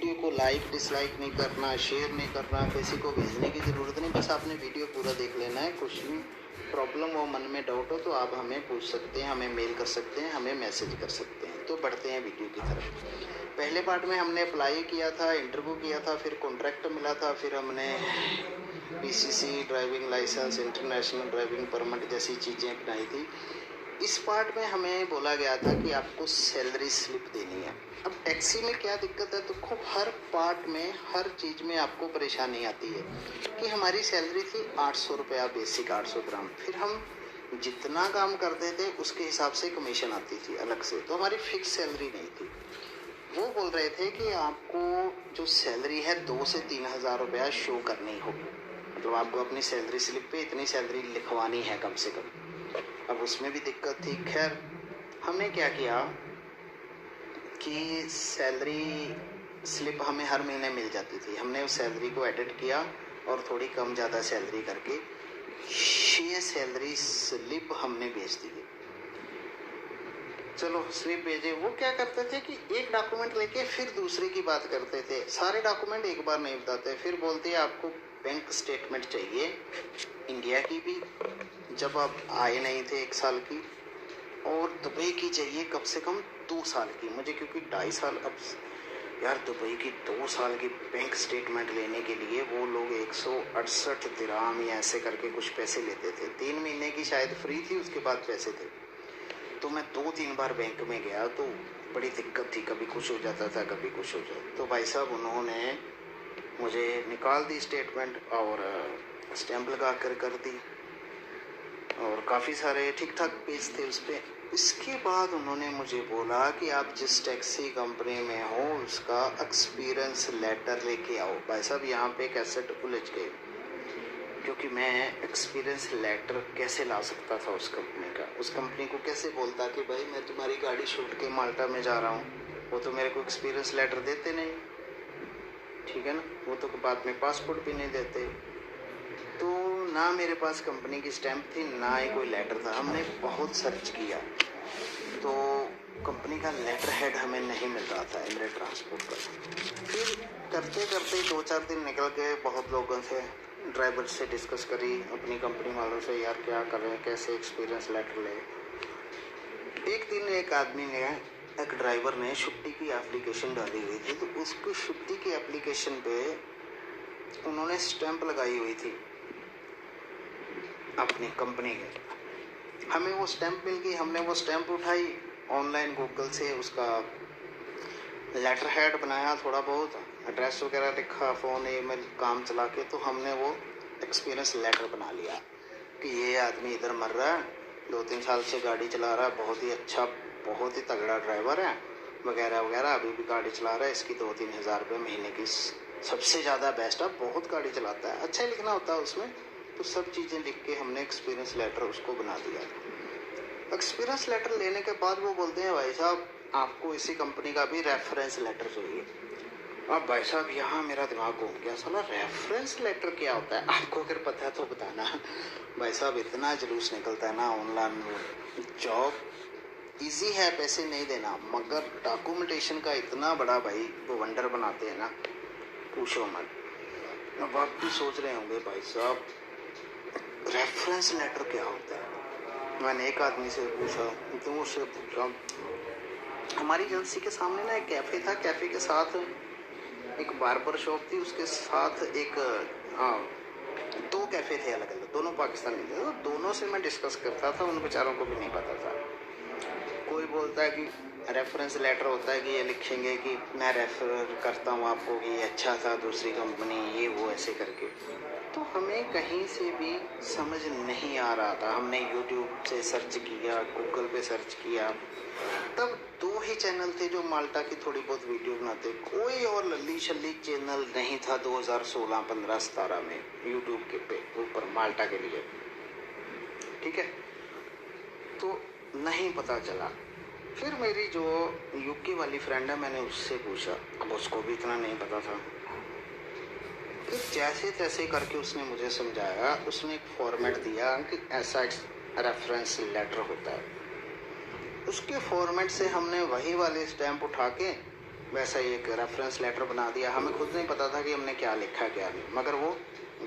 Video को like dislike नहीं करना, शेयर नहीं करना, किसी को भेजने की ज़रूरत नहीं, बस आपने वीडियो पूरा देख लेना है। कुछ भी प्रॉब्लम हो, मन में डाउट हो तो आप हमें पूछ सकते हैं, हमें मेल कर सकते हैं, हमें मैसेज कर सकते हैं। तो बढ़ते हैं वीडियो की तरफ। पहले पार्ट में हमने अप्लाई किया था, इंटरव्यू किया था, फिर कॉन्ट्रैक्ट मिला था, फिर हमने PCC, driving licence, international driving permit जैसी चीज़ें अपनाई थी। इस पार्ट में हमें बोला गया था कि आपको सैलरी स्लिप देनी है। अब टैक्सी में क्या दिक्कत है, तो खूब हर पार्ट में, हर चीज़ में आपको परेशानी आती है कि हमारी सैलरी थी 800 रुपया बेसिक, 800 ग्राम। फिर हम जितना काम करते थे उसके हिसाब से कमीशन आती थी अलग से, तो हमारी फिक्स सैलरी नहीं थी। वो बोल रहे थे कि आपको जो सैलरी है 2 से 3 हज़ार रुपया शो करनी होगी, मतलब आपको अपनी सैलरी स्लिप पे इतनी सैलरी लिखवानी है कम से कम। अब उसमें भी दिक्कत थी। खैर हमने क्या किया कि सैलरी स्लिप हमें हर महीने मिल जाती थी, हमने उस सैलरी को एडिट किया और थोड़ी कम ज़्यादा सैलरी करके ये सैलरी स्लिप हमने भेज दी। चलो स्लिप भेजे। वो क्या करते थे कि एक डॉक्यूमेंट लेके फिर दूसरे की बात करते थे, सारे डॉक्यूमेंट एक बार नहीं बताते। फिर बोलते आपको बैंक स्टेटमेंट चाहिए इंडिया की भी, जब आप आए नहीं थे 1 साल की, और दुबई की चाहिए कम से कम 2 साल की। मुझे क्योंकि 2.5 साल, अब यार दुबई की 2 साल की बैंक स्टेटमेंट लेने के लिए वो लोग 168 दिरहम या ऐसे करके कुछ पैसे लेते थे। 3 महीने की शायद फ्री थी, उसके बाद पैसे थे। तो मैं 2-3 बार बैंक में गया तो बड़ी दिक्कत थी, कभी कुछ हो जाता था, कभी कुछ हो जाता। तो भाई साहब उन्होंने मुझे निकाल दी स्टेटमेंट और स्टैंप लगा कर दी, और काफ़ी सारे ठीक ठाक पेज थे उस पर। इसके बाद उन्होंने मुझे बोला कि आप जिस टैक्सी कंपनी में हो उसका एक्सपीरियंस लेटर लेके आओ। भाई साहब यहाँ पे कैसे उलझ गए, क्योंकि मैं एक्सपीरियंस लेटर कैसे ला सकता था उस कंपनी का। उस कंपनी को कैसे बोलता कि भाई मैं तुम्हारी गाड़ी छूट के माल्टा में जा रहा हूँ, वो तो मेरे को एक्सपीरियंस लेटर देते नहीं, ठीक है ना। वो तो बाद में पासपोर्ट भी नहीं देते। तो ना मेरे पास कंपनी की स्टैंप थी, ना ही कोई लेटर था। हमने बहुत सर्च किया तो कंपनी का लेटर हेड हमें नहीं मिल रहा था एमरेट ट्रांसपोर्ट पर। फिर करते करते 2-4 दिन निकल गए, बहुत लोगों से, ड्राइवर से डिस्कस करी, अपनी कंपनी वालों से, यार क्या करें, कैसे एक्सपीरियंस लेटर ले। एक दिन एक आदमी ने, एक ड्राइवर ने छुट्टी की एप्लीकेशन डाली हुई थी, तो उसकी छुट्टी की एप्लीकेशन पे उन्होंने स्टैंप लगाई हुई थी अपनी कंपनी के। हमें वो स्टैंप मिल गई, हमने वो स्टैंप उठाई, ऑनलाइन गूगल से उसका लेटर हेड बनाया, थोड़ा बहुत एड्रेस वगैरह लिखा, फ़ोन ईमेल काम चला के, तो हमने वो एक्सपीरियंस लेटर बना लिया कि ये आदमी इधर मर रहा है, 2-3 साल से गाड़ी चला रहा है, बहुत ही अच्छा, बहुत ही तगड़ा ड्राइवर है वगैरह वगैरह, अभी भी गाड़ी चला रहा है, इसकी 2-3 हज़ार रुपये महीने की सबसे ज़्यादा बेस्ट है, बहुत गाड़ी चलाता है, अच्छा लिखना होता है उसमें। तो सब चीज़ें लिख के हमने एक्सपीरियंस लेटर उसको बना दिया। एक्सपीरियंस लेटर लेने के बाद वो बोलते हैं भाई साहब आपको इसी कंपनी का भी रेफरेंस लेटर चाहिए। अब भाई साहब यहाँ मेरा दिमाग घूम गया, साला रेफरेंस लेटर क्या होता है, आपको अगर पता है तो बताना। भाई साहब इतना जुलूस निकलता है ना, ऑनलाइन जॉब इजी है, पैसे नहीं देना, मगर डॉक्यूमेंटेशन का इतना बड़ा भाई वो वंडर बनाते हैं ना, पूछो मत। अब आप भी सोच रहे होंगे भाई साहब रेफरेंस लेटर क्या होता है। मैंने एक आदमी से पूछा, दो से पूछा, हमारी एजेंसी के सामने ना एक कैफ़े था, कैफ़े के साथ एक बार्बर शॉप थी, उसके साथ एक 2 कैफ़े थे अलग अलग, दोनों पाकिस्तानी थे। तो दोनों से मैं डिस्कस करता था, उन बेचारों को भी नहीं पता था। कोई बोलता है कि रेफरेंस लेटर होता है कि ये लिखेंगे कि मैं रेफर करता हूँ आपको कि ये अच्छा था, दूसरी कंपनी, ये वो ऐसे करके। तो हमें कहीं से भी समझ नहीं आ रहा था। हमने यूट्यूब से सर्च किया, गूगल पे सर्च किया, तब 2 ही चैनल थे जो माल्टा की थोड़ी बहुत वीडियो बनाते, कोई और लल्ली शल्ली चैनल नहीं था 2016, 15, 17 में यूट्यूब के पे ऊपर माल्टा के लिए, ठीक है। तो नहीं पता चला। फिर मेरी जो यूके वाली फ्रेंड है, मैंने उससे पूछा, अब उसको भी इतना नहीं पता था। फिर जैसे तैसे करके उसने मुझे समझाया, उसने एक फॉर्मेट दिया कि ऐसा रेफरेंस लेटर होता है। उसके फॉर्मेट से हमने वही वाले स्टैंप उठा के वैसा ही एक रेफरेंस लेटर बना दिया। हमें खुद नहीं पता था कि हमने क्या लिखा क्या नहीं, मगर वो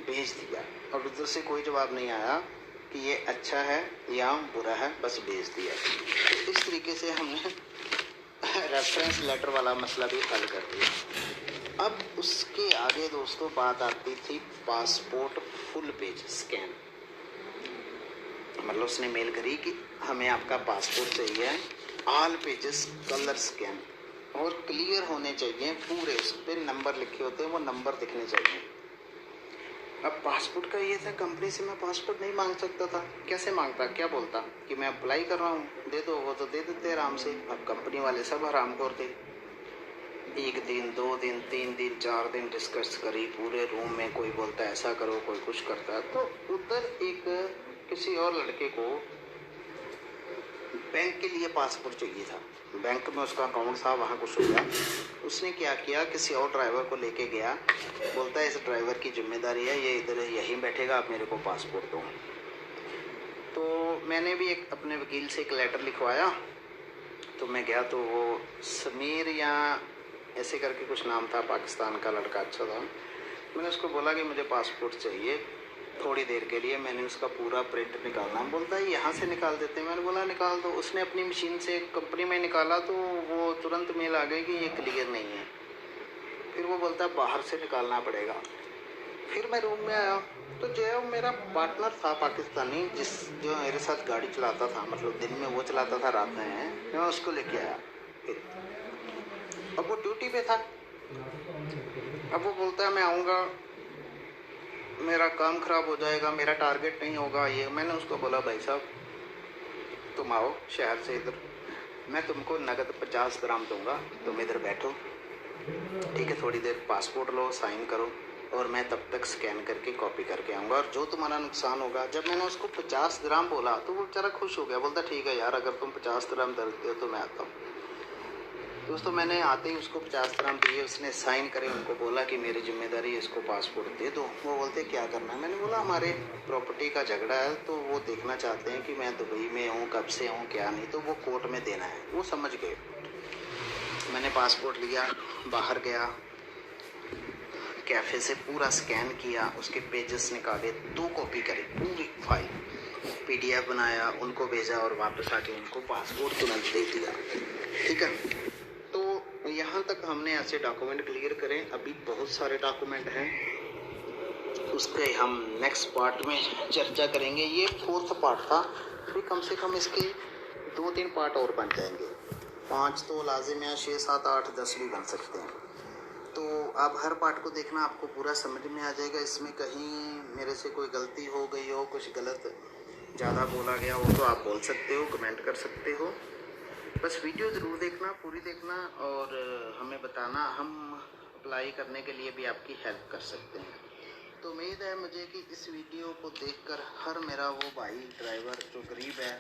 भेज दिया और उधर से कोई जवाब नहीं आया कि ये अच्छा है या बुरा है, बस भेज दिया। तो इस तरीके से हमने रेफरेंस लेटर वाला मसला भी हल कर दिया। अब उसके आगे दोस्तों बात आती थी पासपोर्ट फुल पेज स्कैन। मतलब उसने मेल करी कि हमें आपका पासपोर्ट चाहिए, ऑल पेजेस कलर स्कैन और क्लियर होने चाहिए पूरे, उस पर नंबर लिखे होते हैं वो नंबर दिखने चाहिए। अब पासपोर्ट का ये था, कंपनी से मैं पासपोर्ट नहीं मांग सकता था। कैसे मांगता, क्या बोलता कि मैं अप्लाई कर रहा हूँ, दे दो, वो तो दे देते आराम से। अब कंपनी वाले सब हराम खोर थे। 1 दिन 2 दिन 3 दिन 4 दिन डिस्कस करी पूरे रूम में, कोई बोलता है ऐसा करो, कोई कुछ करता है। तो उधर एक किसी और लड़के को बैंक के लिए पासपोर्ट चाहिए था, बैंक में उसका अकाउंट था, वहाँ कुछ हो गया। उसने क्या किया, किसी और ड्राइवर को लेके गया, बोलता है इस ड्राइवर की जिम्मेदारी है, ये इधर यहीं बैठेगा, आप मेरे को पासपोर्ट दो। तो मैंने भी एक अपने वकील से एक लेटर लिखवाया। तो मैं गया तो वो समीर या ऐसे करके कुछ नाम था, पाकिस्तान का लड़का, अच्छा था। मैंने उसको बोला कि मुझे पासपोर्ट चाहिए थोड़ी देर के लिए। मैंने उसका पूरा प्रिंट निकालना, बोलता है यहाँ से निकाल देते हैं। मैंने बोला निकाल दो। उसने अपनी मशीन से कंपनी में निकाला तो वो तुरंत मेल आ गई कि ये क्लियर नहीं है। फिर वो बोलता है बाहर से निकालना पड़ेगा। फिर मैं रूम में आया तो जो मेरा पार्टनर था पाकिस्तानी, जो मेरे साथ गाड़ी चलाता था, मतलब दिन में वो चलाता था, रात में मैं उसको लेके आया। फिर अब वो ड्यूटी पे था। अब वो बोलता है मैं आऊँगा, मेरा काम खराब हो जाएगा, मेरा टारगेट नहीं होगा ये। मैंने उसको बोला भाई साहब तुम आओ शहर से इधर, मैं तुमको नगद 50 ग्राम दूंगा, तुम इधर बैठो, ठीक है, थोड़ी देर पासपोर्ट लो, साइन करो, और मैं तब तक स्कैन करके कॉपी करके आऊँगा, और जो तुम्हारा नुकसान होगा। जब मैंने उसको 50 ग्राम बोला तो वो बेचारा खुश हो गया, बोलता ठीक है यार, अगर तुम 50 ग्राम दे हो तो मैं आता हूँ। दोस्तों मैंने आते ही उसको 50 ग्राम दिए, उसने साइन करे, उनको बोला कि मेरी जिम्मेदारी है, इसको पासपोर्ट दे दो। वो बोलते क्या करना है। मैंने बोला हमारे प्रॉपर्टी का झगड़ा है, तो वो देखना चाहते हैं कि मैं दुबई में हूँ, कब से हूँ, क्या नहीं, तो वो कोर्ट में देना है। वो समझ गए। मैंने पासपोर्ट लिया, बाहर गया, कैफ़े से पूरा स्कैन किया, उसके पेजेस निकाले, 2 कॉपी करी पूरी फाइल, PDF बनाया, उनको भेजा और वापस आके उनको पासपोर्ट तुरंत दे दिया। ठीक है, तो यहाँ तक हमने ऐसे डॉक्यूमेंट क्लियर करें। अभी बहुत सारे डॉक्यूमेंट हैं, उसके हम नेक्स्ट पार्ट में चर्चा करेंगे। ये 4th पार्ट था, फिर कम से कम इसके 2-3 पार्ट और बन जाएंगे। 5 तो लाजिम है, 6, 7, 8, 10 भी बन सकते हैं। तो आप हर पार्ट को देखना, आपको पूरा समझ में आ जाएगा। इसमें कहीं मेरे से कोई गलती हो गई हो, कुछ गलत ज़्यादा बोला गया हो तो आप बोल सकते हो, कमेंट कर सकते हो। बस वीडियो ज़रूर देखना, पूरी देखना, और हमें बताना, हम अप्लाई करने के लिए भी आपकी हेल्प कर सकते हैं। तो उम्मीद है मुझे कि इस वीडियो को देखकर हर मेरा वो भाई ड्राइवर जो गरीब है